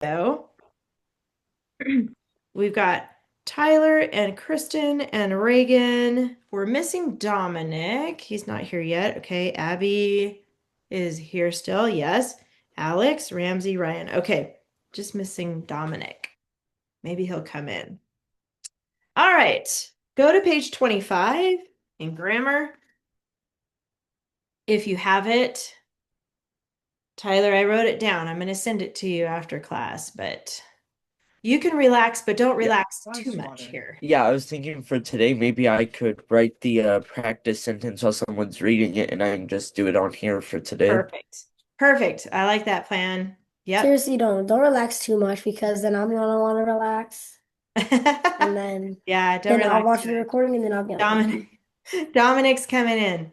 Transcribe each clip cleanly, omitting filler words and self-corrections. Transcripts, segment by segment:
So we've got Tyler and Kristen and Reagan. We're missing Dominic. He's not here yet. Okay, Abby is here still. Yes. Alex, Ramsey, Ryan. Okay, just missing Dominic. Maybe he'll come in. All right, go to page 25 in grammar. If you have it, Tyler, I wrote it down. I'm going to send it to you after class, but you can relax, but don't Yeah. relax too much here. Yeah, I was thinking for today, maybe I could write the practice sentence while someone's reading it, and I can just do it on here for today. Perfect. Perfect. I like that plan. Yep. Seriously, don't relax too much because then I'm gonna want to relax, and then Yeah, don't then I'll relax watch too the much. recording, and then I'll get Dominic, lazy. Dominic's coming in.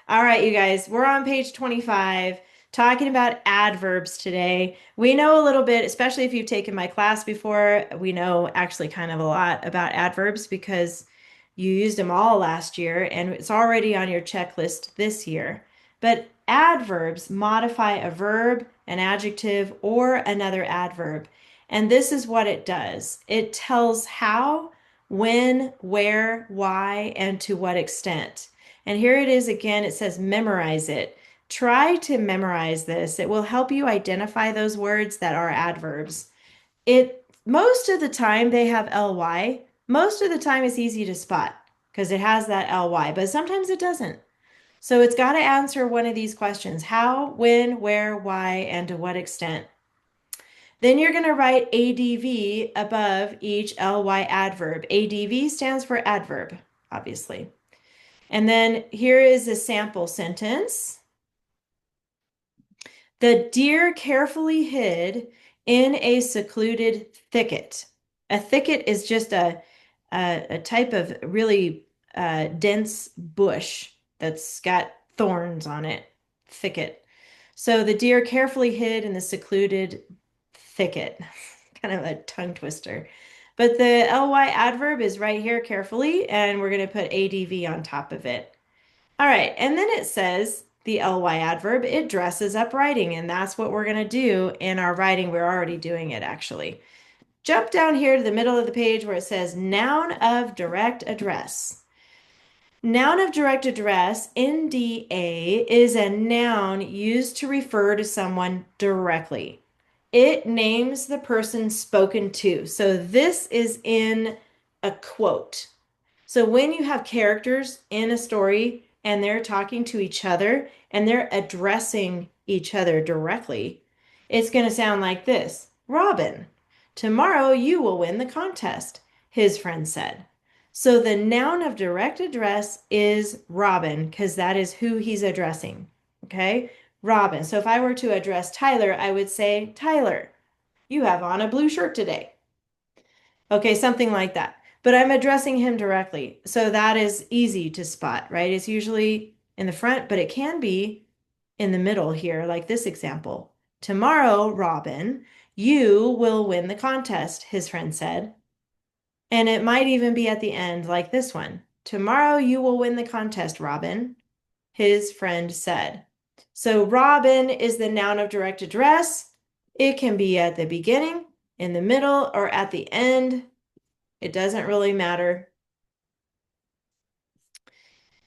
All right, you guys, we're on page 25 talking about adverbs today. We know a little bit, especially if you've taken my class before, we know actually kind of a lot about adverbs because you used them all last year and it's already on your checklist this year. But adverbs modify a verb, an adjective, or another adverb. And this is what it does. It tells how, when, where, why, and to what extent. And here it is again. It says memorize it. Try to memorize this. It will help you identify those words that are adverbs. It most of the time they have ly. Most of the time it's easy to spot because it has that ly, but sometimes it doesn't. So it's got to answer one of these questions: how, when, where, why, and to what extent. Then you're going to write adv above each ly adverb. Adv stands for adverb, obviously. And then here is a sample sentence. The deer carefully hid in a secluded thicket. A thicket is just a type of really dense bush that's got thorns on it. Thicket. So the deer carefully hid in the secluded thicket. Kind of a tongue twister. But the ly adverb is right here carefully, and we're going to put adv on top of it. All right, and then it says the ly adverb, it dresses up writing, and that's what we're going to do in our writing. We're already doing it actually. Jump down here to the middle of the page where it says noun of direct address. Noun of direct address, NDA, is a noun used to refer to someone directly. It names the person spoken to. So this is in a quote. So when you have characters in a story and they're talking to each other and they're addressing each other directly, it's going to sound like this. Robin, tomorrow you will win the contest, his friend said. So the noun of direct address is Robin because that is who he's addressing. Okay? Robin. So if I were to address Tyler, I would say, Tyler, you have on a blue shirt today. Okay, something like that. But I'm addressing him directly. So that is easy to spot, right? It's usually in the front, but it can be in the middle here, like this example. Tomorrow, Robin, you will win the contest, his friend said. And it might even be at the end, like this one. Tomorrow, you will win the contest, Robin, his friend said. So Robin is the noun of direct address. It can be at the beginning, in the middle, or at the end. It doesn't really matter.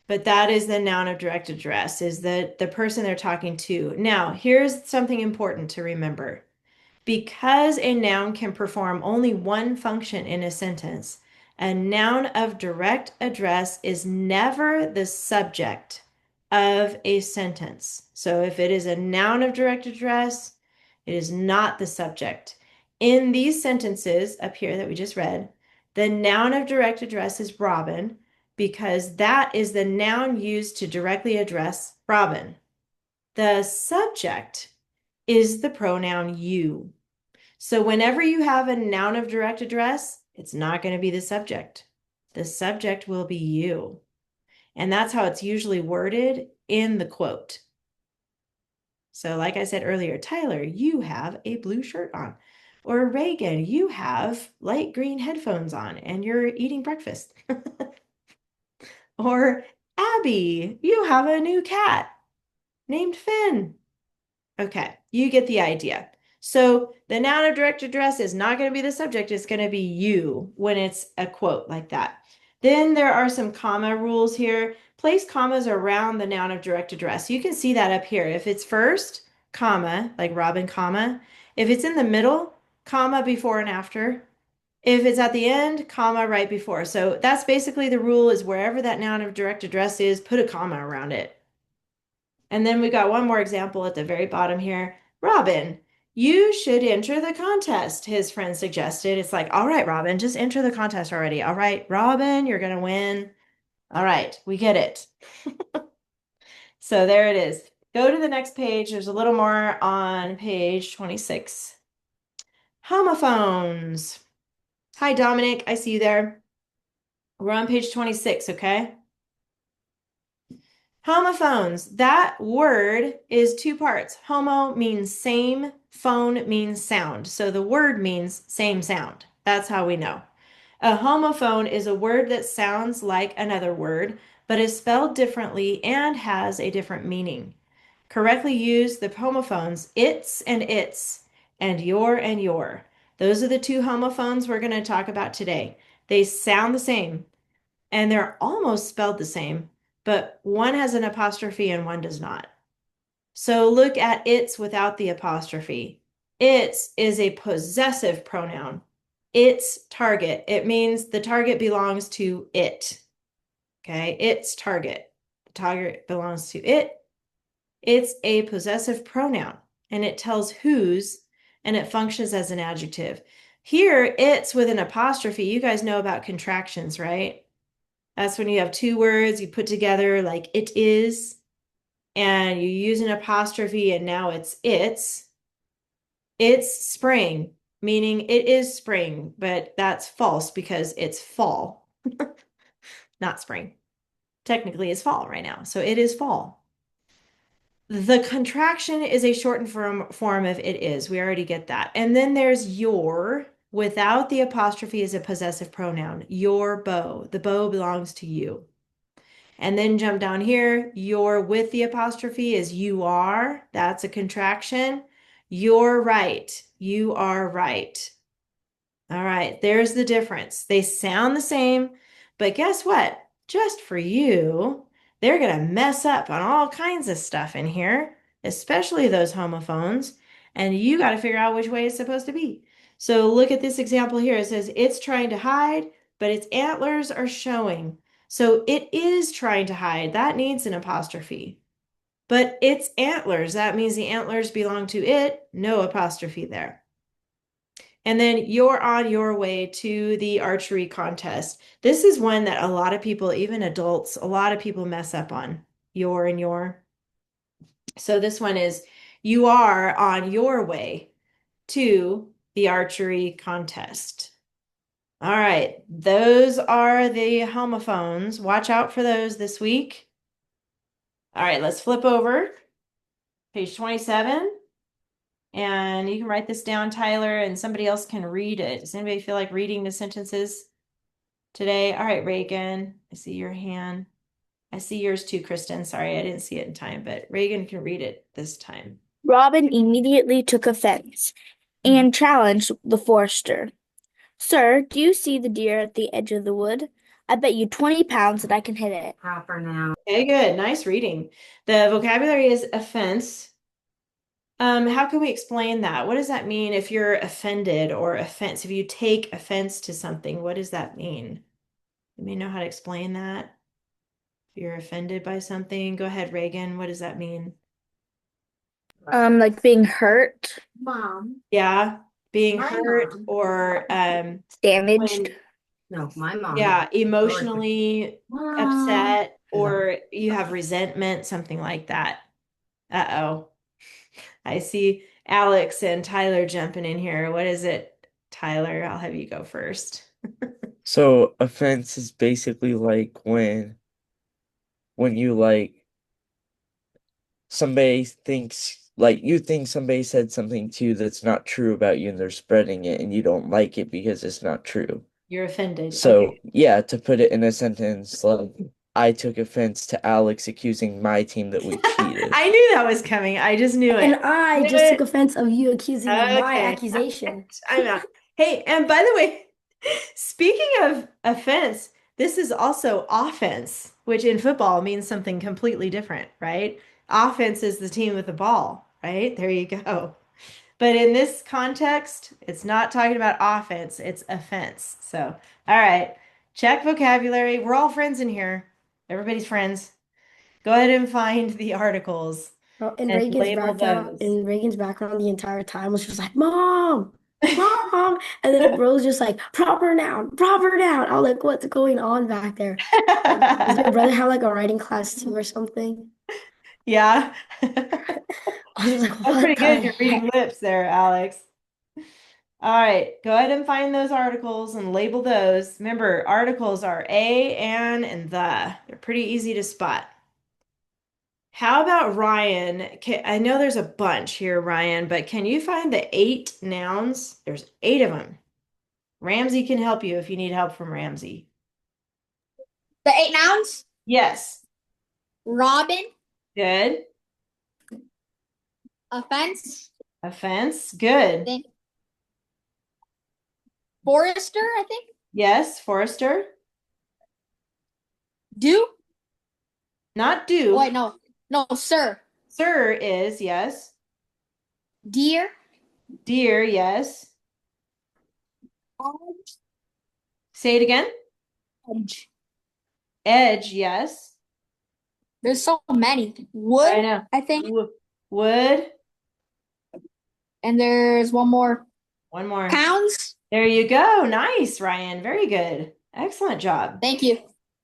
But that is the noun of direct address, is the person they're talking to. Now, here's something important to remember. Because a noun can perform only one function in a sentence, a noun of direct address is never the subject of a sentence. So if it is a noun of direct address, it is not the subject. In these sentences up here that we just read, the noun of direct address is Robin because that is the noun used to directly address Robin. The subject is the pronoun you. So whenever you have a noun of direct address, it's not going to be the subject. The subject will be you. And that's how it's usually worded in the quote. So like I said earlier, Tyler, you have a blue shirt on. Or Reagan, you have light green headphones on and you're eating breakfast. Or Abby, you have a new cat named Finn. Okay, you get the idea. So the noun of direct address is not going to be the subject. It's going to be you when it's a quote like that. Then there are some comma rules here. Place commas around the noun of direct address. You can see that up here. If it's first, comma, like Robin, comma. If it's in the middle, comma before and after. If it's at the end, comma right before. So that's basically the rule is wherever that noun of direct address is, put a comma around it. And then we got one more example at the very bottom here. Robin, you should enter the contest, his friend suggested. It's like, all right, Robin, just enter the contest already. All right, Robin, you're going to win. All right, we get it. So there it is. Go to the next page. There's a little more on page 26. Homophones. Hi, Dominic. I see you there. We're on page 26, okay? Homophones. That word is two parts. Homo means same, phone means sound. So the word means same sound. That's how we know. A homophone is a word that sounds like another word, but is spelled differently and has a different meaning. Correctly use the homophones it's and your. Those are the two homophones we're going to talk about today. They sound the same and they're almost spelled the same, but one has an apostrophe and one does not. So look at it's without the apostrophe. It's is a possessive pronoun. It's target. It means the target belongs to it. Okay, it's target. The target belongs to it. It's a possessive pronoun and it tells whose and it functions as an adjective. Here, it's with an apostrophe. You guys know about contractions, right? That's when you have two words you put together like it is, and you use an apostrophe, and now it's it's. It's spring, meaning it is spring, but that's false because it's fall, not spring. Technically, it's fall right now, so it is fall. The contraction is a shortened form of it is. We already get that. And then there's your, without the apostrophe is a possessive pronoun. Your bow. The bow belongs to you. And then jump down here. Your with the apostrophe is you are. That's a contraction. You're right. You are right. All right, there's the difference. They sound the same, but guess what? Just for you, they're going to mess up on all kinds of stuff in here, especially those homophones, and you got to figure out which way it's supposed to be. So look at this example here. It says it's trying to hide, but its antlers are showing. So it is trying to hide. That needs an apostrophe. But its antlers, that means the antlers belong to it. No apostrophe there. And then you're on your way to the archery contest. This is one that a lot of people, even adults, a lot of people mess up on. Your and your. So this one is you are on your way to the archery contest. All right, those are the homophones. Watch out for those this week. All right, let's flip over. Page 27. And you can write this down, Tyler, and somebody else can read it. Does anybody feel like reading the sentences today? All right, Reagan, I see your hand. I see yours too, Kristen. Sorry, I didn't see it in time, but Reagan can read it this time. Robin immediately took offense and challenged the forester. Sir, do you see the deer at the edge of the wood? I bet you 20 pounds that I can hit it. Proper now. Okay, good. Nice reading. The vocabulary is offense. How can we explain that? What does that mean if you're offended or offense? If you take offense to something, what does that mean? You may know how to explain that. If you're offended by something, go ahead, Reagan. What does that mean? Like being hurt, Mom. Yeah, being My hurt mom. or damaged. when, No, my mom. yeah, emotionally Mom. upset or you have resentment, something like that. Uh-oh. I see Alex and Tyler jumping in here. What is it, Tyler? I'll have you go first. So offense is basically like when you like somebody thinks like you think somebody said something to you that's not true about you and they're spreading it and you don't like it because it's not true. You're offended. So Okay. yeah, to put it in a sentence, like I took offense to Alex accusing my team that we cheated. I knew that was coming. I just knew And it. I Knew just took it. offense of you accusing my Okay. accusation. I'm out. Hey, and by the way, speaking of offense, this is also offense, which in football means something completely different, right? Offense is the team with the ball, right? There you go. But in this context, it's not talking about offense, it's offense. So, all right, check vocabulary. We're all friends in here. Everybody's friends. Go ahead and find the articles Bro, and label those. Reagan's background the entire time was just like, Mom, Mom. And then bro's just like, proper noun, proper noun. I was like, what's going on back there? Like, does your brother have like a writing class too or something? Yeah. I was like, That's what pretty the good. You're reading heck? lips there, Alex. All right, go ahead and find those articles and label those. Remember, articles are a, an, and the. They're pretty easy to spot. How about Ryan? I know there's a bunch here, Ryan, but can you find the 8 nouns? There's 8 of them. Ramsey can help you if you need help from Ramsey. The 8 nouns? Yes. Robin, Good. offense, Offense. Good. then Forrester, I think. Yes. Forrester. Do? Not Oh, do. wait, no. No, sir. Sir is yes. Dear. Dear, yes. Edge. Say it again. Edge. Edge, yes. There's so many. I Wood, know. I think. Wood. And there's one more. One more. Pounds. There you go. Nice, Ryan. Very good. Excellent job. Thank you.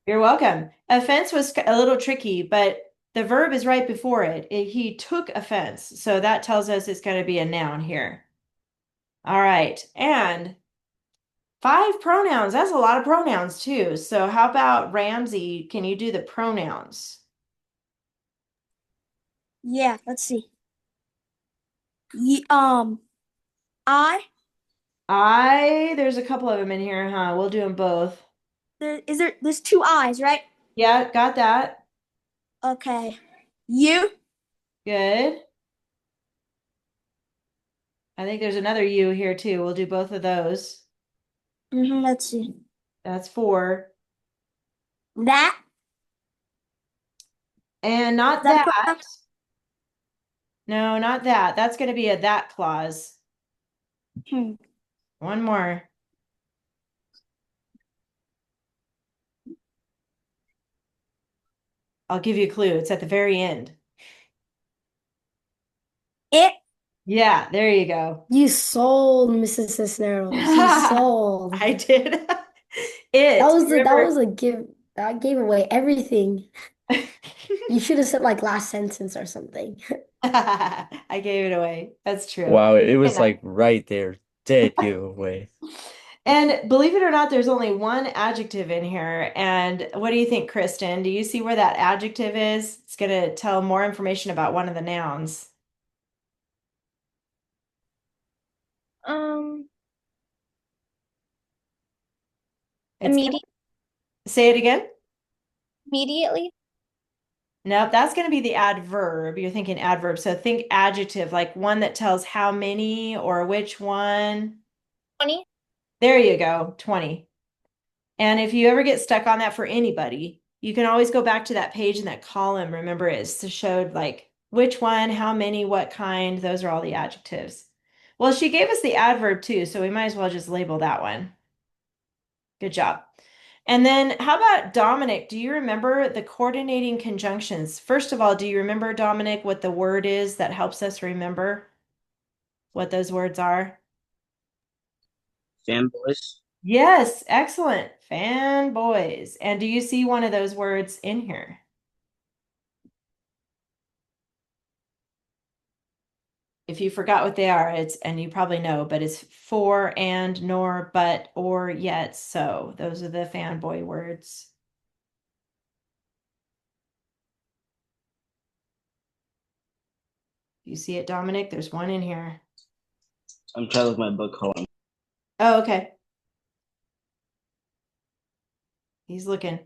You're welcome. Offense was a little tricky, but the verb is right before it. He took offense. So that tells us it's going to be a noun here. All right. And 5 pronouns. That's a lot of pronouns too. So how about Ramsey? Can you do the pronouns? Yeah, let's see. I. There's a couple of them in here, huh? We'll do them both. There's 2 I's, right? Yeah, got that. Okay. You. Good. I think there's another U here too. We'll do both of those. Let's see. That's 4. That. And not Is that a that. pronoun? No, not that. That's going to be a that clause. Hmm. One more. I'll give you a clue. It's at the very end. It. Yeah, there you go. You sold Mrs. Cisneros. You sold. I did. It. That was a give. That gave away everything. You should have said like last sentence or something. I gave it away. That's true. Wow, it was And like right there. Dead giveaway. And believe it or not, there's only one adjective in here. And what do you think, Kristen? Do you see where that adjective is? It's going to tell more information about one of the nouns. It's say it again. Immediately. Nope, that's going to be the adverb. You're thinking adverb. So think adjective, like one that tells how many or which one. 20. There you go, 20. And if you ever get stuck on that for anybody, you can always go back to that page in that column. Remember, it's showed like which one, how many, what kind. Those are all the adjectives. Well, she gave us the adverb too, so we might as well just label that one. Good job. And then how about Dominic? Do you remember the coordinating conjunctions? First of all, do you remember, Dominic, what the word is that helps us remember what those words are? Fanboys. Yes, excellent. Fanboys. And do you see one of those words in here? If you forgot what they are, and you probably know, but it's for, and, nor, but, or, yet, so. Those are the fanboy words. You see it, Dominic? There's one in here. I'm trying to look my book. Hold on. Oh, okay. He's looking.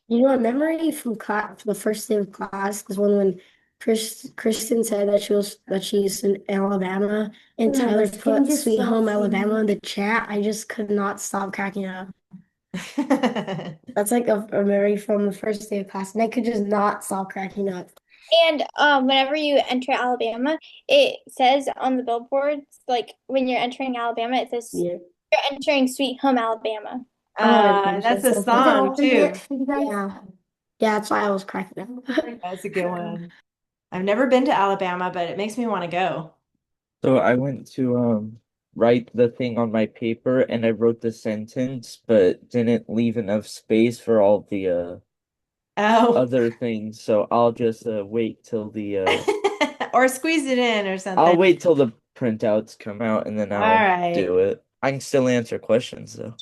You know, a memory from class, the first day of class, was when Kristen said that she's in Alabama, and Tyler put "Sweet Home Alabama" in the chat. I just could not stop cracking up. That's like a memory from the first day of class, and I could just not stop cracking up. And whenever you enter Alabama, it says on the billboards, like when you're entering Alabama, it says Yeah. you're entering Sweet Home Alabama. Oh my gosh, That's a so funny. song too. Yeah. Yeah, that's why I was cracking up. That's a good one. I've never been to Alabama, but it makes me want to go. So I went to write the thing on my paper and I wrote the sentence, but didn't leave enough space for all the Oh, other things. So I'll just wait till the or squeeze it in or I'll something. wait till the printouts come out and then All I'll right. do it. I can still answer questions though.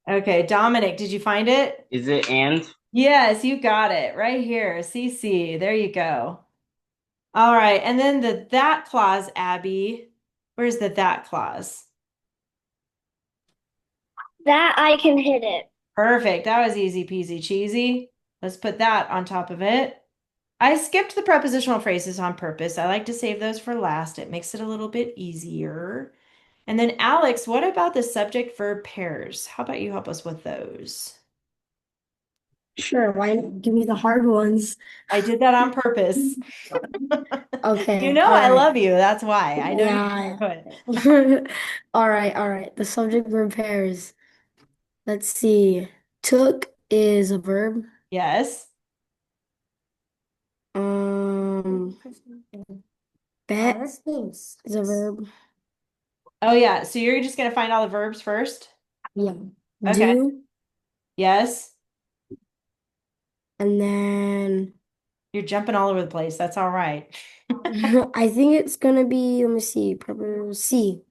Okay, Dominic, did you find it? Is it and? Yes, you got it right here. CC. There you go. All right, and then the that clause, Abby. Where's the that clause? That I can hit it. Perfect. That was easy peasy cheesy. Let's put that on top of it. I skipped the prepositional phrases on purpose. I like to save those for last. It makes it a little bit easier. And then Alex, what about the subject verb pairs? How about you help us with those? Sure, why not give me the hard ones? I did that on purpose. Okay, You know all I right. love you. That's why. I know Yeah. you do it. All right, all right. The subject verb pairs. Let's see. Took is a verb. Yes. Bet is a verb. Oh yeah. So you're just gonna find all the verbs first? Yeah. Okay. Do, Yes. and then You're jumping all over the place. That's all right. I think it's gonna be, let me see, proper C.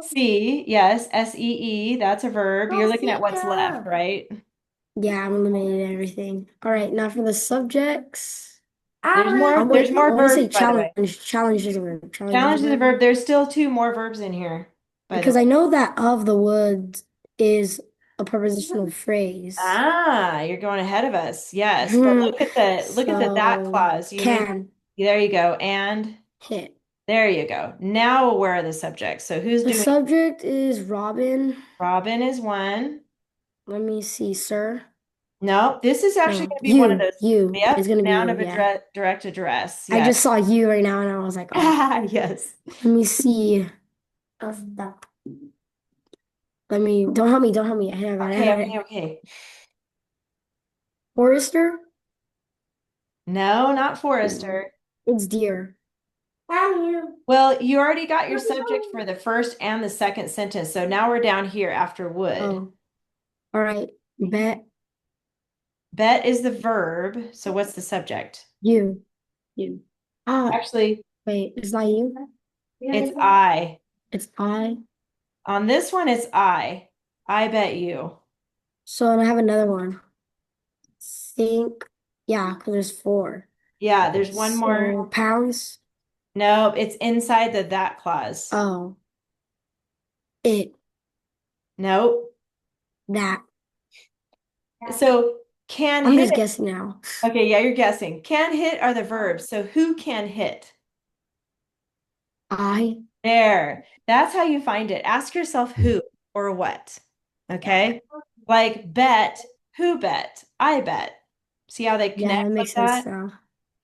See, yes, SEE, that's a verb. You're looking at what's left, right? Yeah, I'm eliminating everything. All right, now for the subjects. There's I more, there's I more want to verbs, say by the way. challenge. Challenge is a verb. Challenge is a verb. There's still two more verbs in here, by the Because way. I know that of the woods is a prepositional phrase. Ah, you're going ahead of us. Yes, but look at the that So clause. You need, can there you go. And hit. there you go. Now where are the subjects? So who's The doing subject is Robin. Robin is one. Let me see, sir. No, this is actually No, going to be one of those. you. It's Yep, gonna be noun you, of yeah. direct address. I Yes. just saw you right now and I was like, oh. Yes. Let me see. Don't help me, don't help me. I got it, I Okay, got okay, it. okay. Forester? No, not Forrester. It's deer. Well, you already got your subject for the first and the second sentence. So now we're down here after would. Oh, all right. Bet Bet is the verb. So what's the subject? you. You. Ah, Actually, wait, it's not you? it's I. It's I. On this one, it's I. I bet you. So and I have another one. Think, yeah, because there's four. Yeah, there's one more. So pounds. No, it's inside the that clause. Oh, it, Nope. that. So can I'm hit. just guessing now. Okay, yeah, you're guessing. Can hit are the verbs. So who can hit? I. There. That's how you find it. Ask yourself who or what. Okay? Like bet, who bet? I bet. See how they Yeah, connect that like makes sense that? now.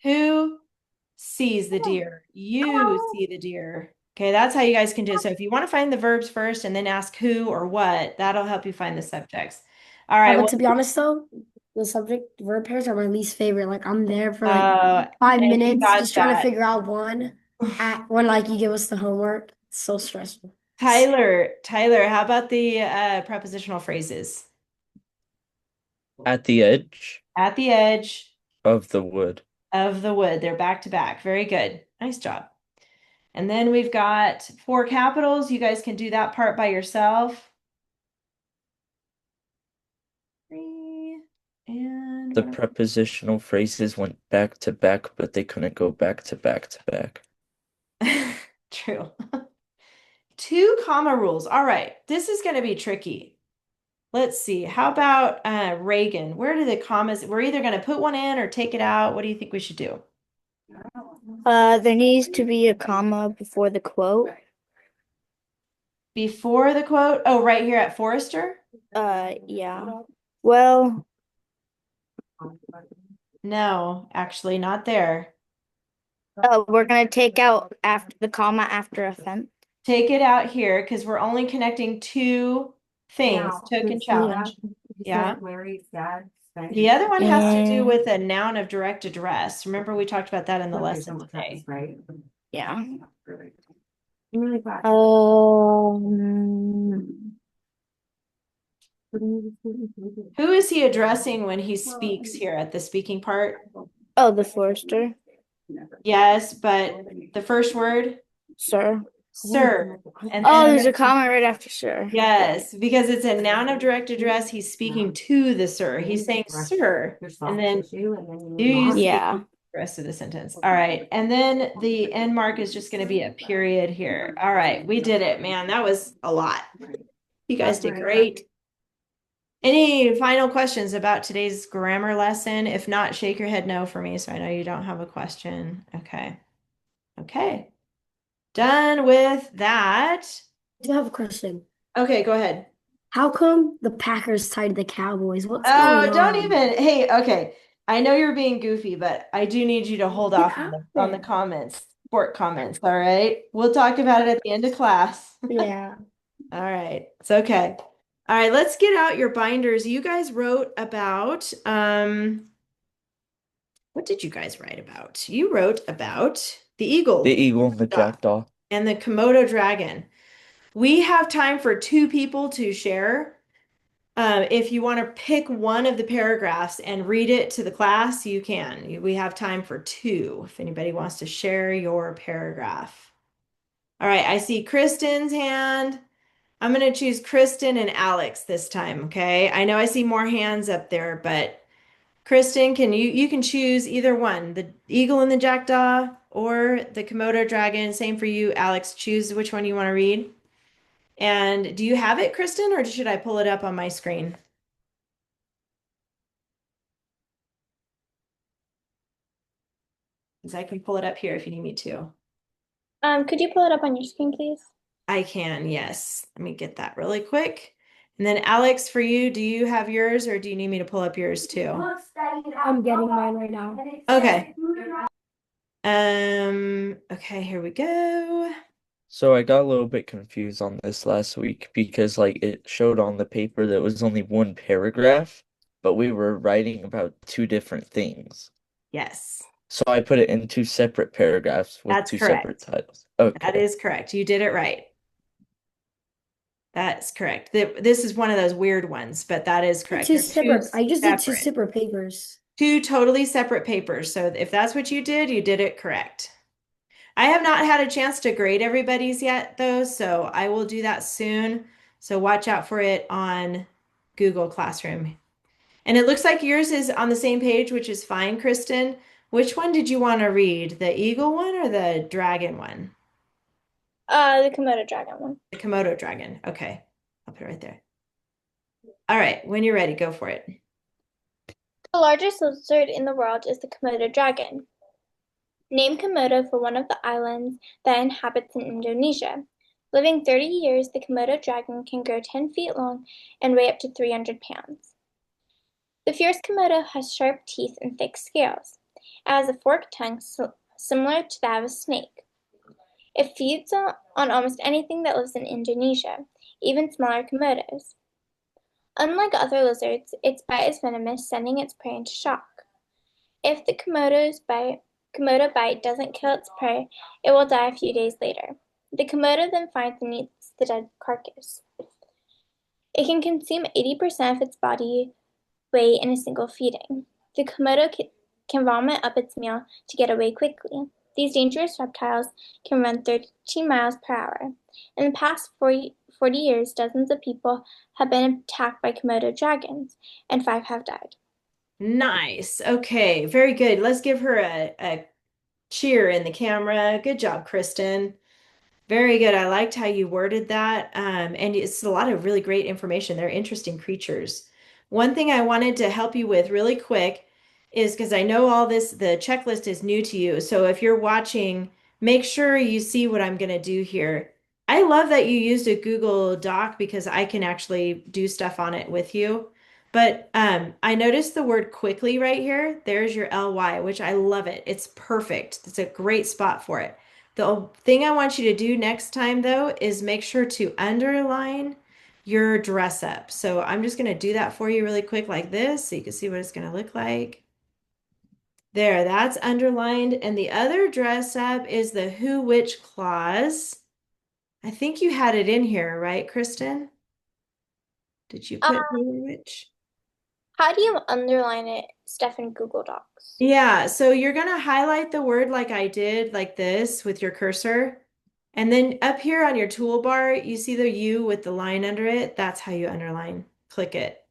Who sees the deer? You see the deer. Okay, that's how you guys can do it. So if you want to find the verbs first and then ask who or what, that'll help you find the subjects. All right. But Well, to be honest though, the subject verb pairs are my least favorite. Like I'm there for like and 5 minutes got just trying to that. figure out one at when like you give us the homework. It's so stressful. Tyler, how about the prepositional phrases? At the edge At the edge of the wood. of the wood. They're back to back. Very good. Nice job. And then we've got four capitals. You guys can do that part by yourself. Three and The prepositional phrases went back to back, but they couldn't go back to back to back. true. Two comma rules. All right. This is going to be tricky. Let's see. How about Reagan? Where do the commas? We're either going to put one in or take it out. What do you think we should do? There needs to be a comma before the quote. Before the quote? Oh, right here at Forrester? Yeah. Well, No, actually not there. we're gonna take out after the comma after offense. Take it out here because we're only connecting two things, took and challenge. Yeah. The other one has to do with a noun of direct address. Remember, we talked about that in the lesson today. Yeah. Um, Who is he addressing when he speaks here at the speaking part? oh, the Forester, Yes, but the first word, sir. sir. And Oh, then there's a comma right after sir. yes, because it's a noun of direct address. He's speaking to the sir. He's saying sir. And then do you see Yeah. the rest of the sentence? All right. And then the end mark is just going to be a period here. All right. We did it, man. That was a lot. You guys did great. Any final questions about today's grammar lesson? If not, shake your head no for me so I know you don't have a question. Okay. Okay. Done with that. I do have a question. Okay, go ahead. How come the Packers tied the Cowboys? What's Oh, going don't on? even. Hey, okay. I know you're being goofy, but I do need you to hold off on the comments, sport comments. All right. We'll talk about it at the end of class. Yeah. All right. It's okay. All right, let's get out your binders. You guys wrote about what did you guys write about? You wrote about the eagle. The eagle and the jackdaw. And the Komodo dragon. We have time for two people to share. If you want to pick one of the paragraphs and read it to the class, you can. We have time for two if anybody wants to share your paragraph. All right, I see Kristen's hand. I'm going to choose Kristen and Alex this time, okay? I know I see more hands up there, but Kristen, you can choose either one, the eagle and the jackdaw or the Komodo dragon. Same for you, Alex. Choose which one you want to read. And do you have it, Kristen, or should I pull it up on my screen? Because I can pull it up here if you need me to. Could you pull it up on your screen, please? I can, yes. Let me get that really quick. And then Alex, for you, do you have yours or do you need me to pull up yours too? I'm getting mine right now. Okay. Okay, here we go. So I got a little bit confused on this last week because like it showed on the paper that it was only one paragraph, but we were writing about two different things. Yes, So I put it in two separate paragraphs with that's two correct. separate titles. Okay. That is correct. You did it right. That's correct. This is one of those weird ones, but that is correct. Two They're separate. I just did two separate. separate papers. Two totally separate papers. So if that's what you did it correct. I have not had a chance to grade everybody's yet, though, so I will do that soon. So watch out for it on Google Classroom. And it looks like yours is on the same page, which is fine, Kristen. Which one did you want to read? The eagle one or the dragon one? The Komodo dragon one. The Komodo dragon. Okay. I'll put it right there. All right. When you're ready, go for it. The largest lizard in the world is the Komodo dragon. Named Komodo for one of the islands that inhabits in Indonesia. Living 30 years, the Komodo dragon can grow 10 feet long and weigh up to 300 pounds. The fierce Komodo has sharp teeth and thick scales. It has a forked tongue similar to that of a snake. It feeds on almost anything that lives in Indonesia, even smaller Komodos. Unlike other lizards, its bite is venomous, sending its prey into shock. If the Komodo bite doesn't kill its prey, it will die a few days later. The Komodo then finds and eats the dead carcass. It can consume 80% of its body weight in a single feeding. The Komodo can vomit up its meal to get away quickly. These dangerous reptiles can run 13 miles per hour. In the past 40 years, dozens of people have been attacked by Komodo dragons, and 5 have died. Nice. Okay, very good. Let's give her a cheer in the camera. Good job, Kristen. Very good. I liked how you worded that. And it's a lot of really great information. They're interesting creatures. One thing I wanted to help you with really quick is because I know all this, the checklist is new to you. So if you're watching, make sure you see what I'm going to do here. I love that you used a Google Doc because I can actually do stuff on it with you. But I noticed the word quickly right here. There's your LY, which I love it. It's perfect. It's a great spot for it. The thing I want you to do next time, though, is make sure to underline your dress up. So I'm just going to do that for you really quick like this so you can see what it's going to look like. There, that's underlined. And the other dress up is the who, which clause. I think you had it in here, right, Kristen? Did you put who, which? How do you underline it, Steph, in Google Docs? Yeah, so you're going to highlight the word like I did, like this with your cursor. And then up here on your toolbar, you see the U with the line under it. That's how you underline. Click it.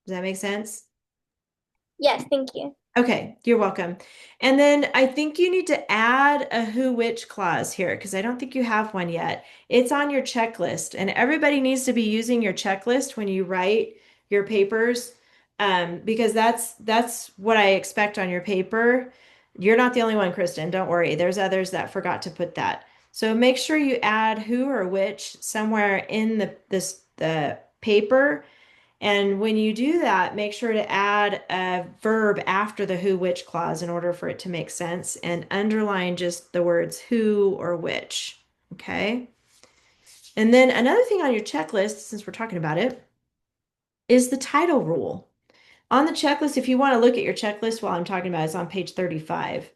Does that make sense? Yes, thank you. Okay, you're welcome. And then I think you need to add a who which clause here because I don't think you have one yet. It's on your checklist, and everybody needs to be using your checklist when you write your papers, because that's what I expect on your paper. You're not the only one, Kristen. Don't worry. There's others that forgot to put that. So make sure you add who or which somewhere in the paper, and when you do that, make sure to add a verb after the who, which clause in order for it to make sense and underline just the words who or which. Okay. And then another thing on your checklist, since we're talking about it, is the title rule. On the checklist, if you want to look at your checklist while I'm talking about it, it's on page 35.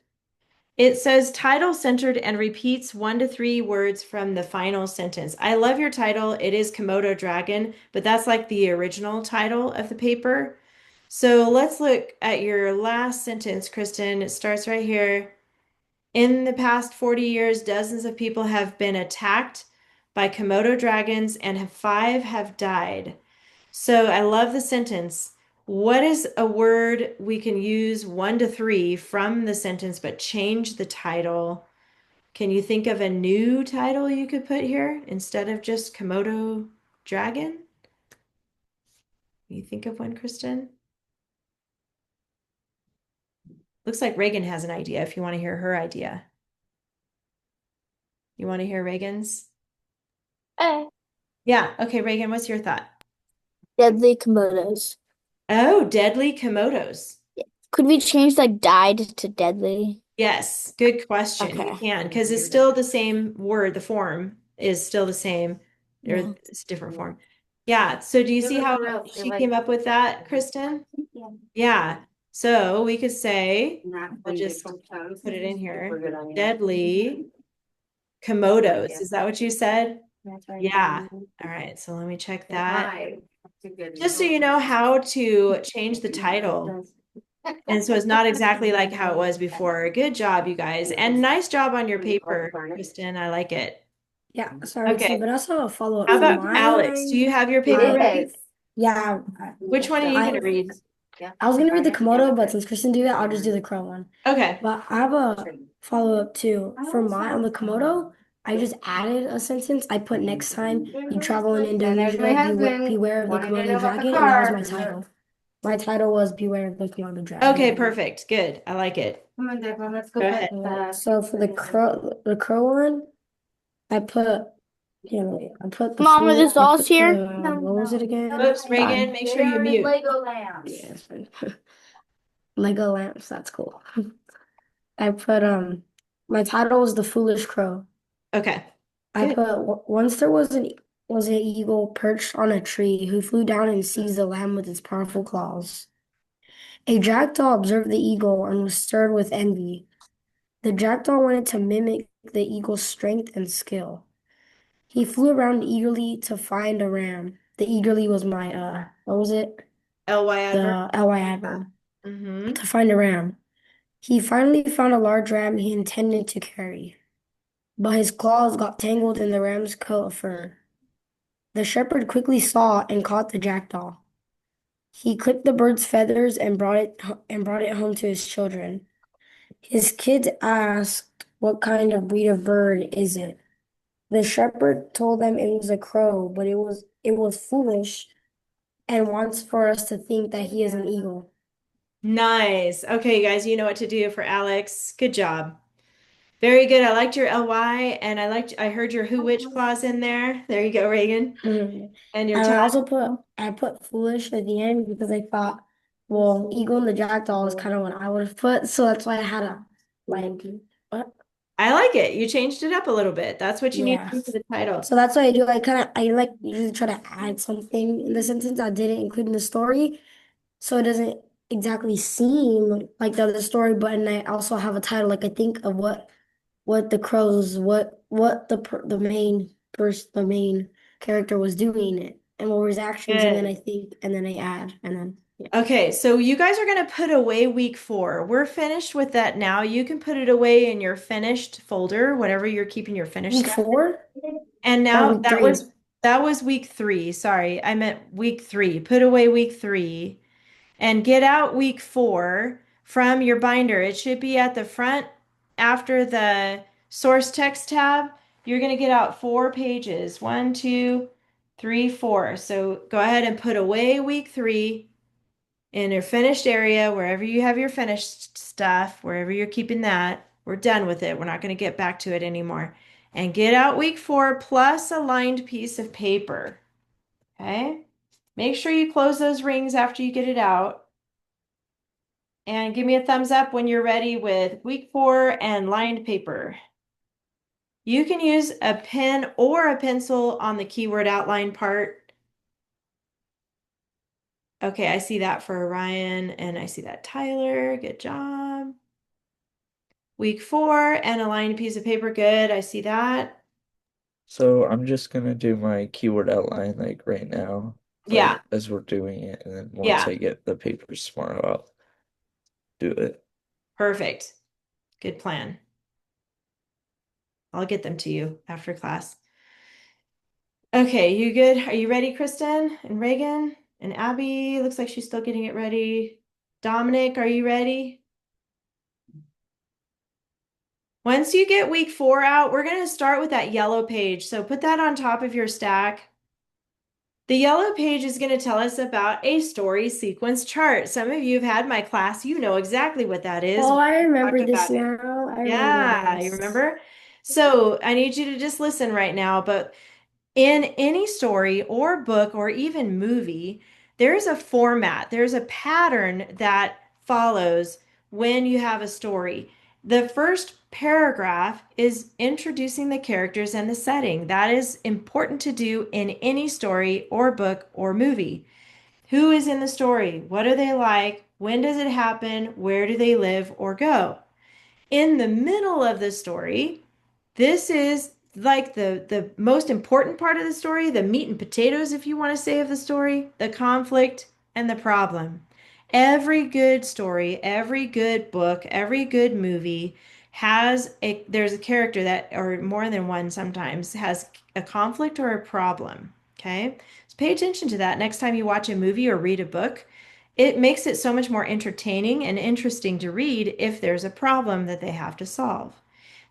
It says title centered and repeats 1 to 3 words from the final sentence. I love your title. It is Komodo Dragon, but that's like the original title of the paper. So let's look at your last sentence, Kristen. It starts right here. In the past 40 years, dozens of people have been attacked by Komodo dragons and 5 have died. So I love the sentence. What is a word we can use 1 to 3 from the sentence, but change the title? Can you think of a new title you could put here instead of just Komodo Dragon? Can you think of one, Kristen? Looks like Reagan has an idea if you want to hear her idea. You want to hear Reagan's? Uh, Yeah. Okay, Reagan, what's your thought? Deadly Komodos. Oh, deadly Komodos. Could we change like died to deadly? Yes, good question. You Okay. can, because it's still the same word. The form is still the same, or Yeah. it's a different form. Yeah. So do you see how she came up with that, Kristen? Yeah. So we could say, I'll just put it in here. Deadly Komodos. Is that what you said? Yeah. All right. So let me check that. Just so you know how to change the title. And so it's not exactly like how it was before. Good job, you guys. And nice job on your paper, Kristen. I like it. Yeah, sorry, Okay. but also a follow-up How for about mine. Alex? Do you have your paper ready? Yeah, Which one are you going to read? I was gonna read the Komodo, but since Kristen did that, I'll just do the crow one. Okay. But I have a follow-up too. For mine on the Komodo, I just added a sentence. I put next time you travel in Indonesia, beware of the Komodo dragon, and that was my title. My title was Beware of the Komodo dragon. Okay, perfect. Good. I like it. Come on, Declan, let's go Go pet ahead. So for the crow one, I put I put the Mom, are the I dolls put here? what was it again? Oops, Reagan, make sure you mute. Lego lamps. Yeah, it's fine. Lego lamps, that's cool. I put my title was The Foolish Crow. Okay. I Good. put once there was an eagle perched on a tree who flew down and seized the lamb with its powerful claws. A jackdaw observed the eagle and was stirred with envy. The jackdaw wanted to mimic the eagle's strength and skill. He flew around eagerly to find a ram. The eagerly was my what was it? LY adverb. The ly adverb. Mm-hmm. To find a ram. He finally found a large ram he intended to carry, but his claws got tangled in the ram's coat of fur. The shepherd quickly saw and caught the jackdaw. He clipped the bird's feathers and brought it home to his children. His kids asked, "What kind of breed of bird is it?" the shepherd told them it was a crow, but it was foolish and wants for us to think that he is an eagle. Nice. Okay, guys, you know what to do for Alex. Good job. Very good. I liked your LY and I heard your who which clause in there. There you go, Reagan. Mhm. And your And I time. also put foolish at the end because I thought, well, eagle and the jackdaw is kind of what I would have put, so that's why I had a like what? I like it. You changed it up a little bit. That's what you need Yeah. to do for the title. So that's what I do. I like usually try to add something in the sentence I didn't include in the story, so it doesn't exactly seem like the other story, but and I also have a title, like I think of what the crows, what the main character was doing it, and what were his actions, and then Good. I think, and then I add, and then yeah. Okay, so you guys are going to put away week 4. We're finished with that now. You can put it away in your finished folder, whatever you're keeping your finished Week stuff. 4 And or now week 3? that was week 3. Sorry, I meant week 3. Put away week 3 and get out week 4 from your binder. It should be at the front after the source text tab. You're going to get out 4 pages. 1, 2, 3, 4. So go ahead and put away week 3 in your finished area, wherever you have your finished stuff, wherever you're keeping that. We're done with it. We're not going to get back to it anymore. And get out week 4 plus a lined piece of paper. Okay? Make sure you close those rings after you get it out. And give me a thumbs up when you're ready with week 4 and lined paper. You can use a pen or a pencil on the keyword outline part. Okay, I see that for Ryan and I see that Tyler. Good job. Week 4 and a lined piece of paper. Good, I see that. So I'm just gonna do my keyword outline like right now, Yeah, like as we're doing it, and then once yeah, I get the papers tomorrow, I'll do it. perfect. Good plan. I'll get them to you after class. Okay, you good? Are you ready, Kristen and Reagan and Abby? Looks like she's still getting it ready. Dominic, are you ready? Once you get week 4 out, we're going to start with that yellow page. So put that on top of your stack. The yellow page is going to tell us about a story sequence chart. Some of you have had my class. You know exactly what that is. Oh, I We remember talked this about it. now. I remember Yeah, you this. remember? So I need you to just listen right now. But in any story or book or even movie, there's a format, there's a pattern that follows when you have a story. The first paragraph is introducing the characters and the setting. That is important to do in any story or book or movie. Who is in the story? What are they like? When does it happen? Where do they live or go? In the middle of the story, this is like the most important part of the story, the meat and potatoes, if you want to say, of the story, the conflict and the problem. Every good story, every good book, every good movie there's a character that, or more than one sometimes, has a conflict or a problem. Okay. So pay attention to that next time you watch a movie or read a book. It makes it so much more entertaining and interesting to read if there's a problem that they have to solve.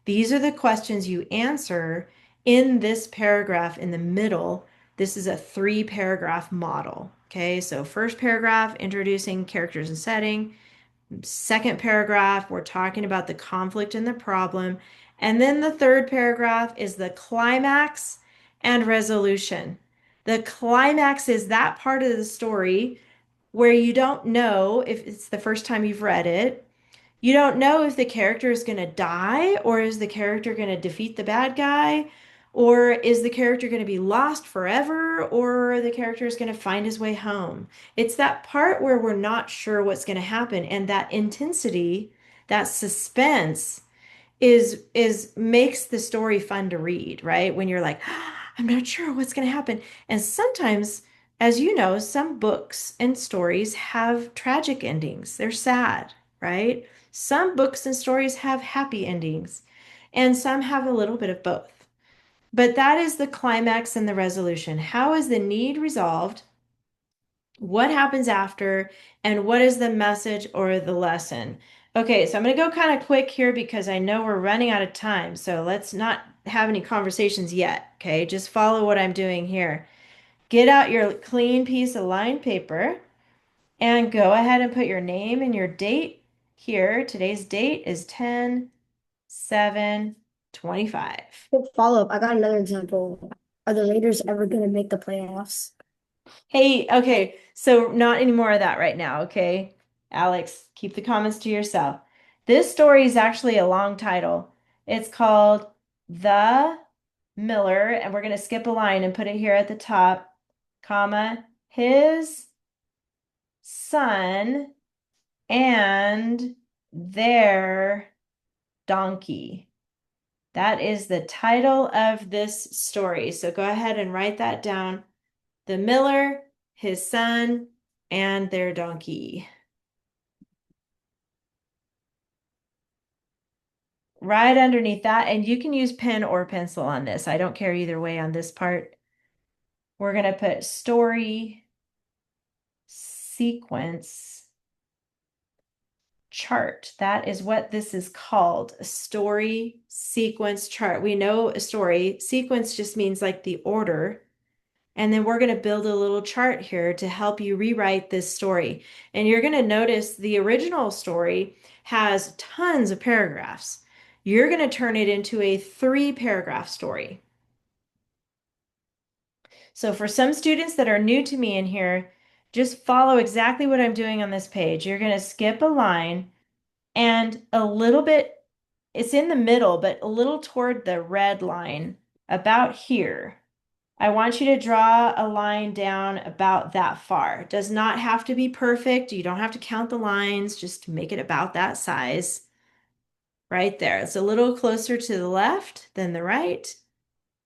These are the questions you answer in this paragraph in the middle. This is a 3-paragraph model. Okay, so first paragraph, introducing characters and setting. Second paragraph, we're talking about the conflict and the problem. And then the third paragraph is the climax and resolution. The climax is that part of the story where you don't know if it's the first time you've read it. You don't know if the character is going to die or is the character going to defeat the bad guy or is the character going to be lost forever or the character is going to find his way home. It's that part where we're not sure what's going to happen and that intensity, that suspense is makes the story fun to read, right? When you're like, I'm not sure what's going to happen. And sometimes, as you know, some books and stories have tragic endings. They're sad, right? Some books and stories have happy endings, and some have a little bit of both. But that is the climax and the resolution. How is the need resolved? What happens after, and what is the message or the lesson? Okay, so I'm going to go kind of quick here because I know we're running out of time. So let's not have any conversations yet, okay? Just follow what I'm doing here. Get out your clean piece of lined paper and go ahead and put your name and your date here. Today's date is 10/7/25. Quick follow-up. I got another example. Are the Raiders ever going to make the playoffs? Hey, okay, so not any more of that right now, okay? Alex, keep the comments to yourself. This story is actually a long title. It's called The Miller, and we're going to skip a line and put it here at the top, comma, his son and their donkey. That is the title of this story. So go ahead and write that down. The miller, his son, and their donkey. Right underneath that, and you can use pen or pencil on this. I don't care either way on this part. We're going to put story sequence chart. That is what this is called, a story sequence chart. We know a story sequence just means like the order. And then we're going to build a little chart here to help you rewrite this story. And you're going to notice the original story has tons of paragraphs. You're going to turn it into a 3-paragraph story. So for some students that are new to me in here, just follow exactly what I'm doing on this page. You're going to skip a line and a little bit, it's in the middle, but a little toward the red line, about here. I want you to draw a line down about that far. It does not have to be perfect. You don't have to count the lines, just make it about that size. Right there. It's a little closer to the left than the right.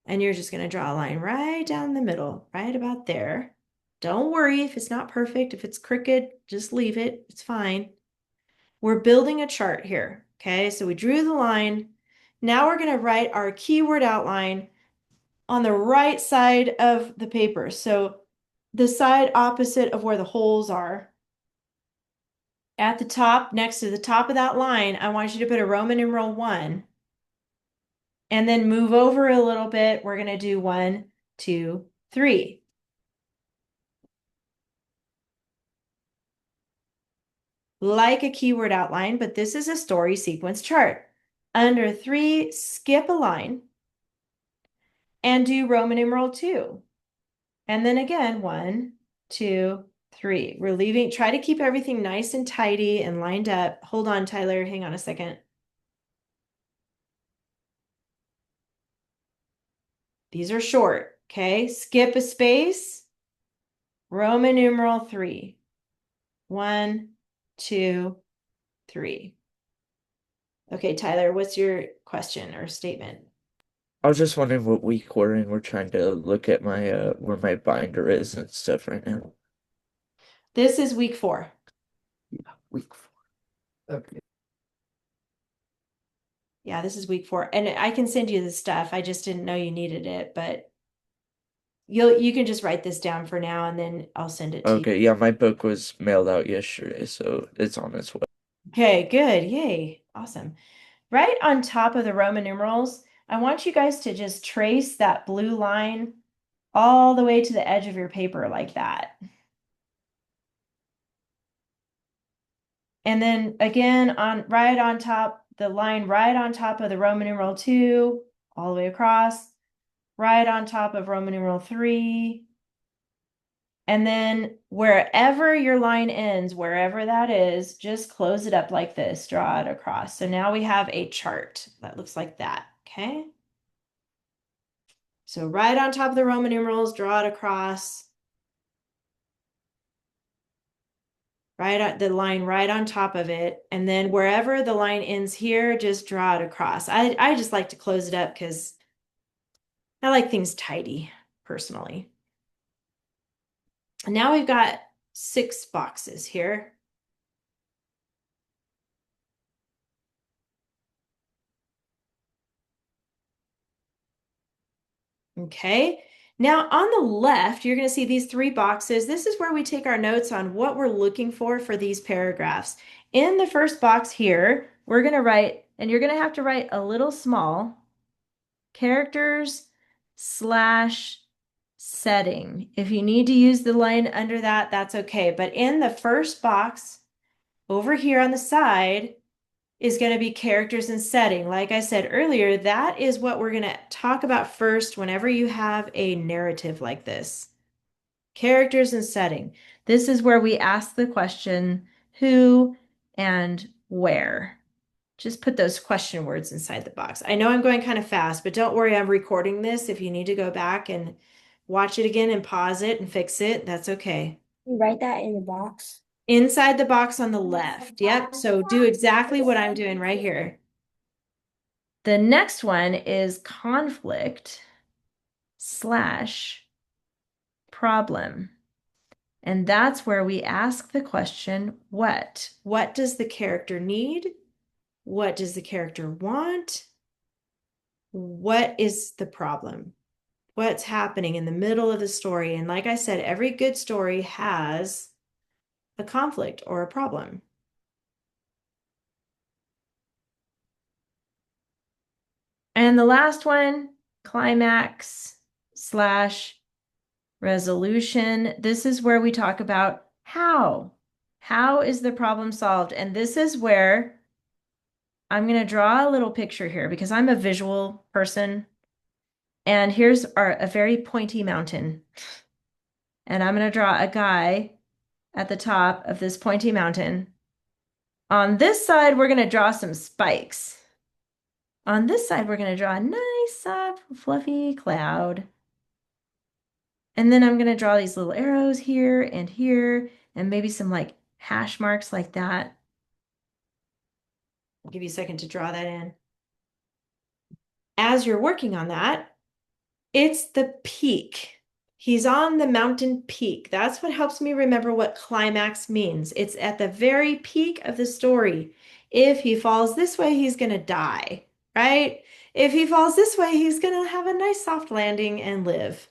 And you're just going to draw a line right down the middle, right about there. Don't worry if it's not perfect. If it's crooked, just leave it. It's fine. We're building a chart here. Okay, so we drew the line. Now we're going to write our keyword outline on the right side of the paper. So the side opposite of where the holes are. At the top, next to the top of that line, I want you to put a Roman numeral 1 and then move over a little bit. We're going to do 1, 2, 3. Like a keyword outline, but this is a story sequence chart. Under 3, skip a line and do Roman numeral 2. And then again, 1, 2, 3. We're leaving, try to keep everything nice and tidy and lined up. Hold on, Tyler, hang on a second. These are short, okay? Skip a space, Roman numeral 3. 1, 2, 3. Okay, Tyler, what's your question or statement? I was just wondering what week we're in. We're trying to look at my where my binder is and stuff right now. This is week 4. Yeah, week 4. Okay. Yeah, this is week 4. And I can send you the stuff. I just didn't know you needed it, but you can just write this down for now and then I'll send it to you. Okay, yeah, my book was mailed out yesterday, so it's on its way. Okay, good. Yay. Awesome. Right on top of the Roman numerals, I want you guys to just trace that blue line all the way to the edge of your paper like that. And then again, right on top, the line right on top of the Roman numeral 2, all the way across, right on top of Roman numeral 3. And then wherever your line ends, wherever that is, just close it up like this, draw it across. So now we have a chart that looks like that, okay? So right on top of the Roman numerals, draw it across. Right on the line right on top of it. And then wherever the line ends here, just draw it across. I just like to close it up because I like things tidy personally. And now we've got 6 boxes here. Okay. Now on the left, you're going to see these 3 boxes. This is where we take our notes on what we're looking for these paragraphs. In the first box here, we're going to write, and you're going to have to write a little small, Characters slash setting. If you need to use the line under that, that's okay. But in the first box over here on the side is going to be characters and setting. Like I said earlier, that is what we're going to talk about first whenever you have a narrative like this. Characters and setting. This is where we ask the question who and where. Just put those question words inside the box. I know I'm going kind of fast, but don't worry, I'm recording this. If you need to go back and watch it again and pause it and fix it, that's okay. Write that in the box. Inside the box on the left. Yep. So do exactly what I'm doing right here. The next one is conflict slash problem. And that's where we ask the question, what? What does the character need? What does the character want? What is the problem? What's happening in the middle of the story? And like I said, every good story has a conflict or a problem. And the last one, climax slash resolution. This is where we talk about how. How is the problem solved? And this is where I'm going to draw a little picture here because I'm a visual person. And here's a very pointy mountain. And I'm going to draw a guy at the top of this pointy mountain. On this side, we're going to draw some spikes. On this side, we're going to draw a nice, soft, fluffy cloud. And then I'm going to draw these little arrows here, and maybe some like hash marks like that. I'll give you a second to draw that in. As you're working on that, it's the peak. He's on the mountain peak. That's what helps me remember what climax means. It's at the very peak of the story. If he falls this way, he's going to die, right? If he falls this way, he's going to have a nice soft landing and live.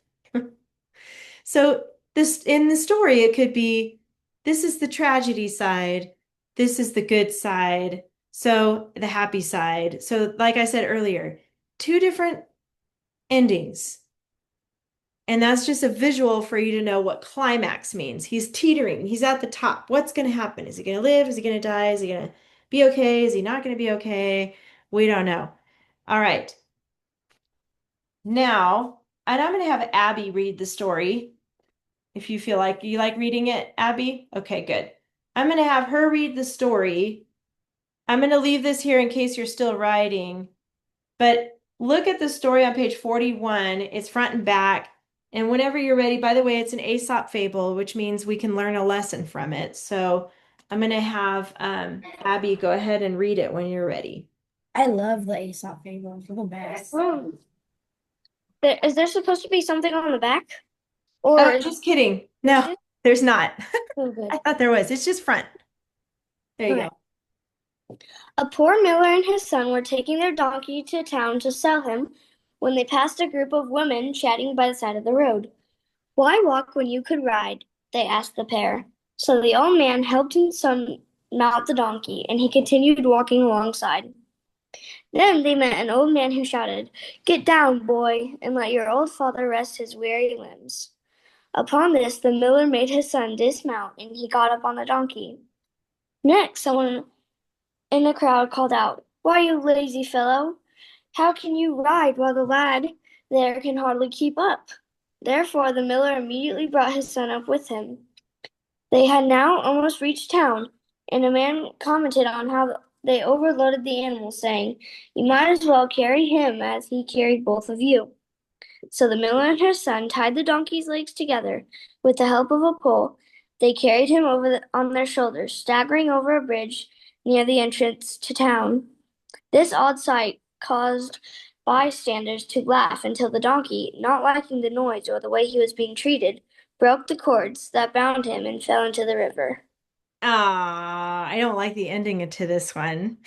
So this in the story, it could be, this is the tragedy side. This is the good side. So the happy side. So like I said earlier, two different endings. And that's just a visual for you to know what climax means. He's teetering. He's at the top. What's going to happen? Is he going to live? Is he going to die? Is he going to be okay? Is he not going to be okay? We don't know. All right. Now, and I'm going to have Abby read the story. If you feel like you like reading it, Abby. Okay, good. I'm going to have her read the story. I'm going to leave this here in case you're still writing. But look at the story on page 41. It's front and back. And whenever you're ready, by the way, it's an Aesop fable, which means we can learn a lesson from it. So I'm going to have Abby go ahead and read it when you're ready. I love the Aesop fables. They're the best. Is there supposed to be something on the back? Or Just kidding. No, there's not. Oh, good. I thought there was. It's just front. There you Okay. go. A poor miller and his son were taking their donkey to town to sell him when they passed a group of women chatting by the side of the road. "Why walk when you could ride?" they asked the pair. So the old man helped his son mount the donkey, and he continued walking alongside. Then they met an old man who shouted, "Get down, boy, and let your old father rest his weary limbs." Upon this, the miller made his son dismount, and he got up on the donkey. Next, someone in the crowd called out, "Why, you lazy fellow, how can you ride while the lad there can hardly keep up?" Therefore the miller immediately brought his son up with him. They had now almost reached town, and a man commented on how they overloaded the animal, saying, "You might as well carry him as he carried both of you." So the miller and his son tied the donkey's legs together with the help of a pole. They carried him on their shoulders, staggering over a bridge near the entrance to town. This odd sight caused bystanders to laugh until the donkey, not liking the noise or the way he was being treated, broke the cords that bound him and fell into the river. I don't like the ending to this one.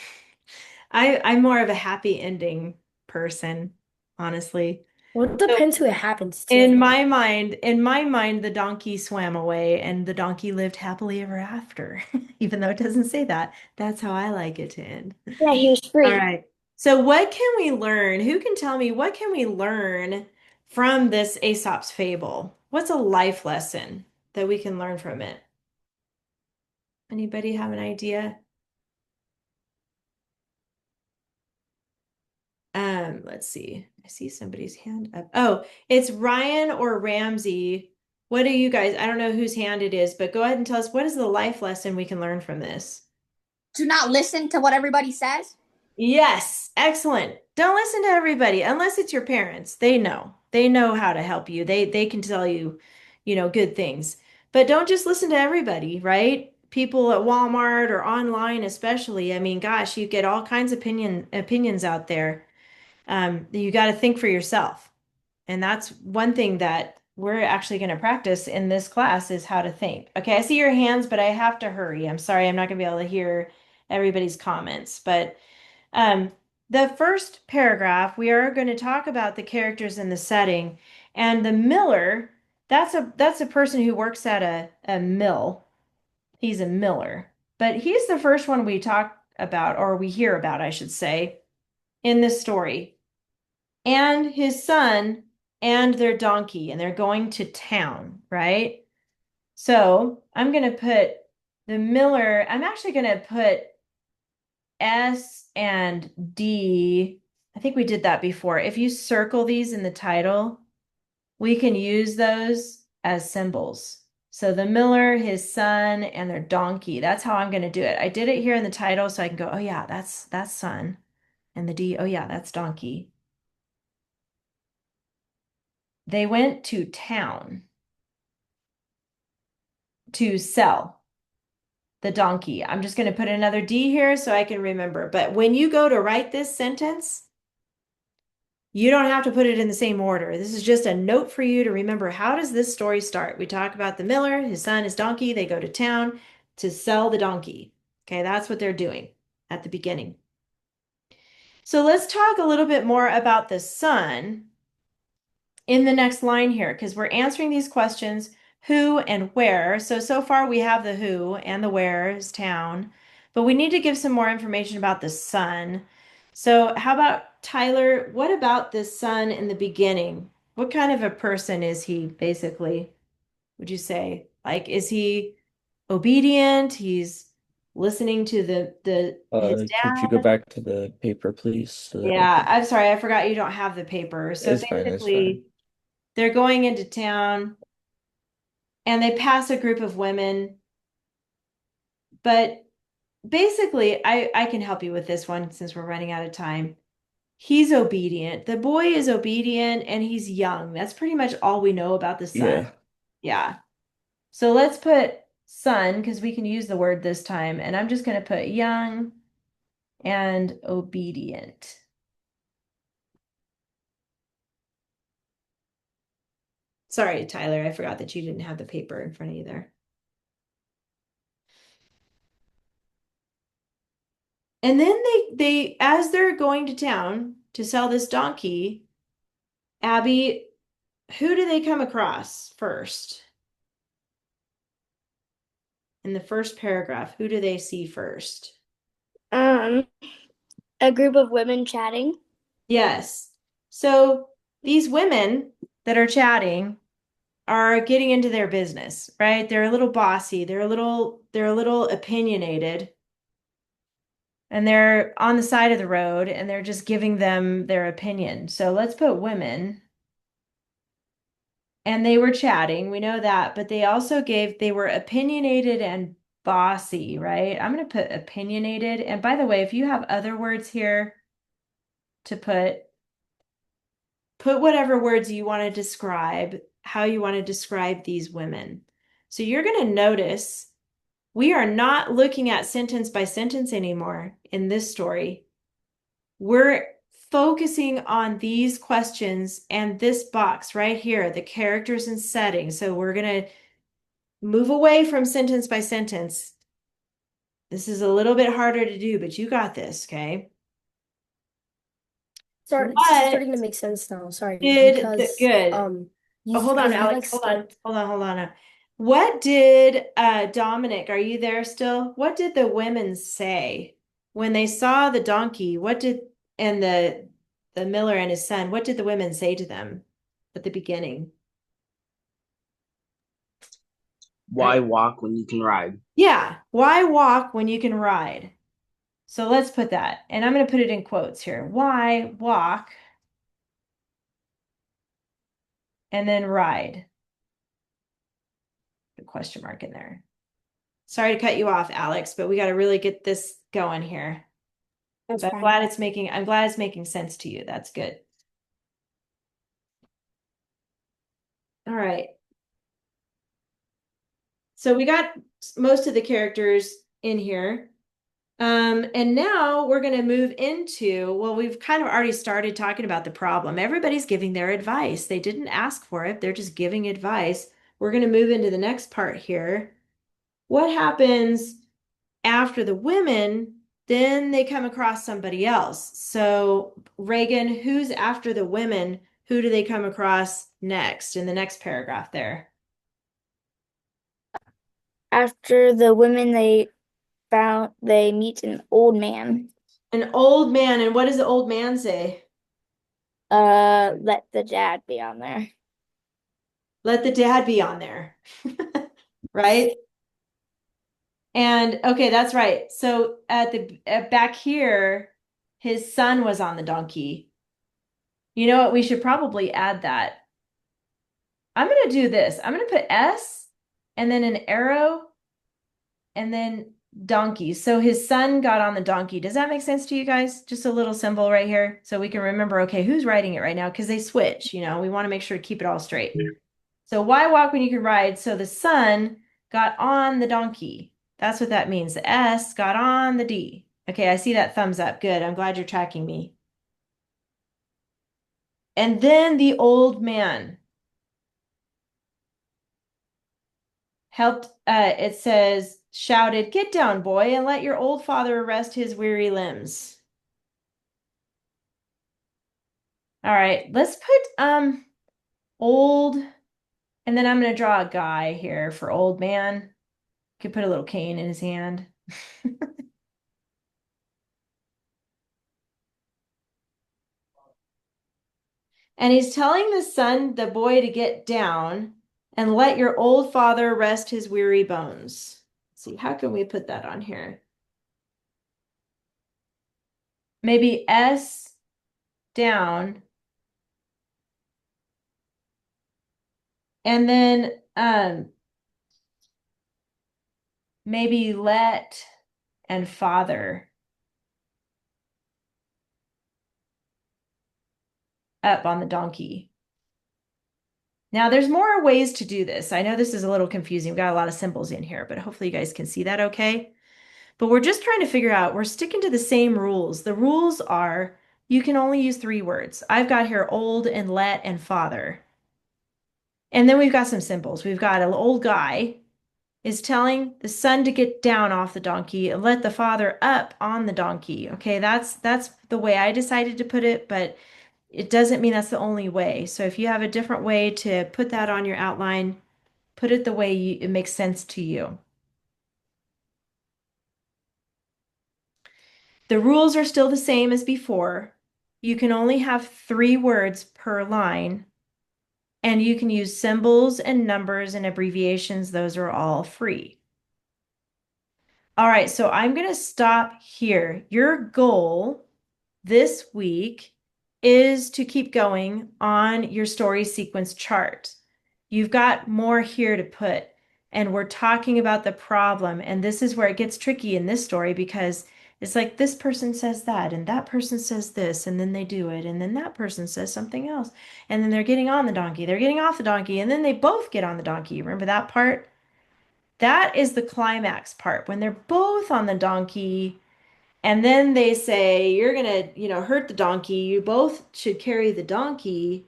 I'm more of a happy ending person, honestly. Well, it depends who it happens to. In my mind, the donkey swam away and the donkey lived happily ever after. Even though it doesn't say that, that's how I like it to end. Yeah, he was free. All right. So what can we learn? Who can tell me what can we learn from this Aesop's fable? What's a life lesson that we can learn from it? Anybody have an idea? Let's see. I see somebody's hand up. Oh, it's Ryan or Ramsey. What do you guys? I don't know whose hand it is, but go ahead and tell us what is the life lesson we can learn from this? Do not listen to what everybody says. Yes, excellent. Don't listen to everybody unless it's your parents. They know. They know how to help you. They can tell you, good things. But don't just listen to everybody, right? People at Walmart or online especially. I mean, gosh, you get all kinds of opinions out there. You got to think for yourself. And that's one thing that we're actually going to practice in this class is how to think. Okay, I see your hands, but I have to hurry. I'm sorry, I'm not going to be able to hear everybody's comments. But um, the first paragraph, we are going to talk about the characters in the setting. And the miller, that's a person who works at a mill. He's a miller. But he's the first one we talk about, or we hear about, I should say, in this story. And his son and their donkey, and they're going to town, right? So I'm going to put the miller, I'm actually going to put S and D. I think we did that before. If you circle these in the title, we can use those as symbols. So the miller, his son, and their donkey. That's how I'm going to do it. I did it here in the title so I can go, oh yeah, that's son. And the D, oh yeah, that's donkey. They went to town to sell the donkey. I'm just going to put another D here so I can remember. But when you go to write this sentence, you don't have to put it in the same order. This is just a note for you to remember, how does this story start? We talk about the miller, his son, his donkey. They go to town to sell the donkey. Okay, that's what they're doing at the beginning. So let's talk a little bit more about the son in the next line here, because we're answering these questions, who and where. So far we have the who and the where is town, but we need to give some more information about the son. So how about Tyler, what about this son in the beginning? What kind of a person is he basically, would you say? Like, is he obedient? He's listening to the his Could you go dad? back to the paper, please, so that I Yeah, can. I'm sorry, I forgot you don't have the paper. So It's fine. It's fine. basically, they're going into town and they pass a group of women. But basically, I can help you with this one since we're running out of time. He's obedient. The boy is obedient and he's young. That's pretty much all we know about the son. Yeah. Yeah. So let's put son because we can use the word this time. And I'm just going to put young and obedient. Sorry, Tyler, I forgot that you didn't have the paper in front of you there. And then they as they're going to town to sell this donkey, Abby, who do they come across first? In the first paragraph, who do they see first? A group of women chatting. Yes. So these women that are chatting are getting into their business, right? They're a little bossy, they're a little opinionated, and they're on the side of the road and they're just giving them their opinion. So let's put women. And they were chatting, we know that, but they were opinionated and bossy, right? I'm going to put opinionated. And by the way, if you have other words here to put whatever words you want to describe, how you want to describe these women. So you're going to notice we are not looking at sentence by sentence anymore in this story. We're focusing on these questions and this box right here, the characters and settings. So we're going to move away from sentence by sentence. This is a little bit harder to do, but you got this, okay? It's What starting to make sense now. Sorry, did the because good? Oh, hold on, because we like Alex. Hold on. skipped. Hold on. What did Dominic, are you there still? What did the women say when they saw the donkey? and the miller and his son, what did the women say to them at the beginning? Why walk when you can ride? Yeah, why walk when you can ride? So let's put that, and I'm going to put it in quotes here. Why walk and then ride? The question mark in there. Sorry to cut you off, Alex, but we got to really get this going here. That's So fine. I'm glad it's making sense to you. That's good. All right. So we got most of the characters in here. And now we're going to move into, well, we've kind of already started talking about the problem. Everybody's giving their advice. They didn't ask for it. They're just giving advice. We're going to move into the next part here. What happens after the women? Then they come across somebody else. So Reagan, who's after the women? Who do they come across next in the next paragraph there? After the women, they meet an old man. An old man. And what does the old man say? Let the dad be on there. Let the dad be on there. Right? And okay, that's right. So back here, his son was on the donkey. You know what? We should probably add that. I'm going to do this. I'm going to put S and then an arrow and then donkey. So his son got on the donkey. Does that make sense to you guys? Just a little symbol right here so we can remember, okay, who's riding it right now? Because they switch, we want to make sure to keep it all straight. So why walk when you can ride? So the son got on the donkey. That's what that means. The S got on the D. Okay, I see that thumbs up. Good. I'm glad you're tracking me. And then the old man helped, it says, shouted, "Get down, boy, and let your old father rest his weary limbs." All right, let's put old, and then I'm going to draw a guy here for old man. Could put a little cane in his hand. And he's telling the son, the boy, to get down and let your old father rest his weary bones. Let's see, how can we put that on here? Maybe S down. And then maybe let and father up on the donkey. Now, there's more ways to do this. I know this is a little confusing. We've got a lot of symbols in here, but hopefully you guys can see that okay. But we're just trying to figure out, we're sticking to the same rules. The rules are you can only use 3 words. I've got here old and let and father. And then we've got some symbols. We've got an old guy is telling the son to get down off the donkey and let the father up on the donkey. Okay, that's the way I decided to put it, but it doesn't mean that's the only way. So if you have a different way to put that on your outline, put it the way it makes sense to you. The rules are still the same as before. You can only have 3 words per line, and you can use symbols and numbers and abbreviations. Those are all free. All right, so I'm going to stop here. Your goal this week is to keep going on your story sequence chart. You've got more here to put, and we're talking about the problem. And this is where it gets tricky in this story because it's like this person says that, and that person says this, and then they do it, and then that person says something else, and then they're getting on the donkey, they're getting off the donkey, and then they both get on the donkey. Remember that part? That is the climax part when they're both on the donkey. And then they say, you're gonna, hurt the donkey. You both should carry the donkey.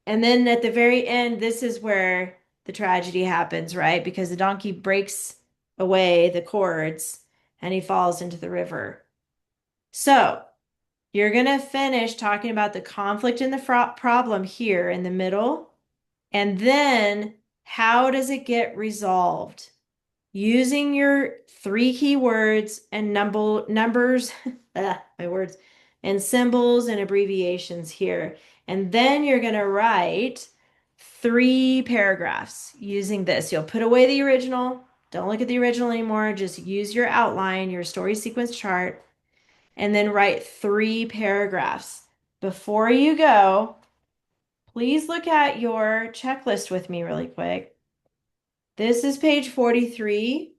And then at the very end, this is where the tragedy happens, right? Because the donkey breaks away the cords and he falls into the river. So you're gonna finish talking about the conflict and the problem here in the middle. And then how does it get resolved? Using your 3 keywords and numbers, my words, and symbols and abbreviations here. And then you're going to write 3 paragraphs using this. You'll put away the original. Don't look at the original anymore. Just use your outline, your story sequence chart, and then write 3 paragraphs. Before you go, please look at your checklist with me really quick. This is page 43.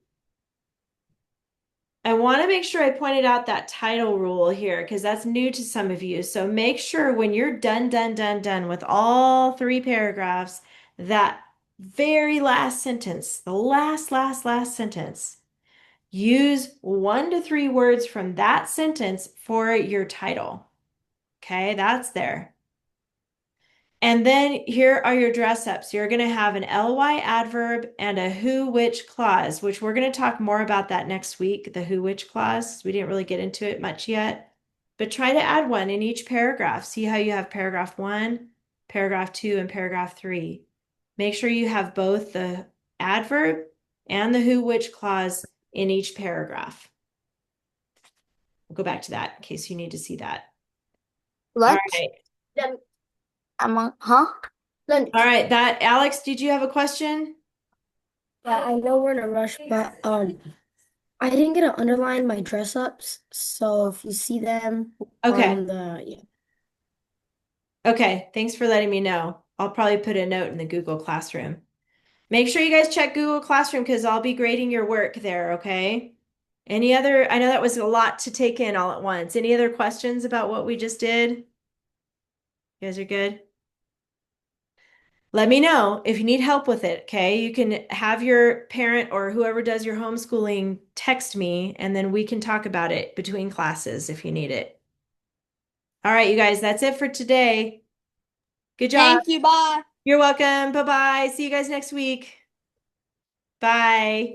I want to make sure I pointed out that title rule here because that's new to some of you. So make sure when you're done with all 3 paragraphs, that very last sentence, the last sentence, use 1 to 3 words from that sentence for your title. Okay, that's there. And then here are your dress ups. You're going to have an ly adverb and a who, which clause, which we're going to talk more about that next week, the who, which clause. We didn't really get into it much yet, but try to add one in each paragraph. See how you have paragraph 1, paragraph 2, and paragraph 3. Make sure you have both the adverb and the who, which clause in each paragraph. We'll go back to that in case you need to see that. Lunch? All right. Then huh? Lunch. All right, that Alex, did you have a question? Yeah, I know we're in a rush, but I didn't get to underline my dress ups, so if you see them Okay. on the Okay, thanks for letting me know. I'll probably put a note in the Google Classroom. Make sure you guys check Google Classroom because I'll be grading your work there, okay? I know that was a lot to take in all at once. Any other questions about what we just did? You guys are good? Let me know if you need help with it, okay? You can have your parent or whoever does your homeschooling text me, and then we can talk about it between classes if you need it. All right, you guys, that's it for today. Good job. Thank you. Bye. You're welcome. Bye-bye. See you guys next week. Bye.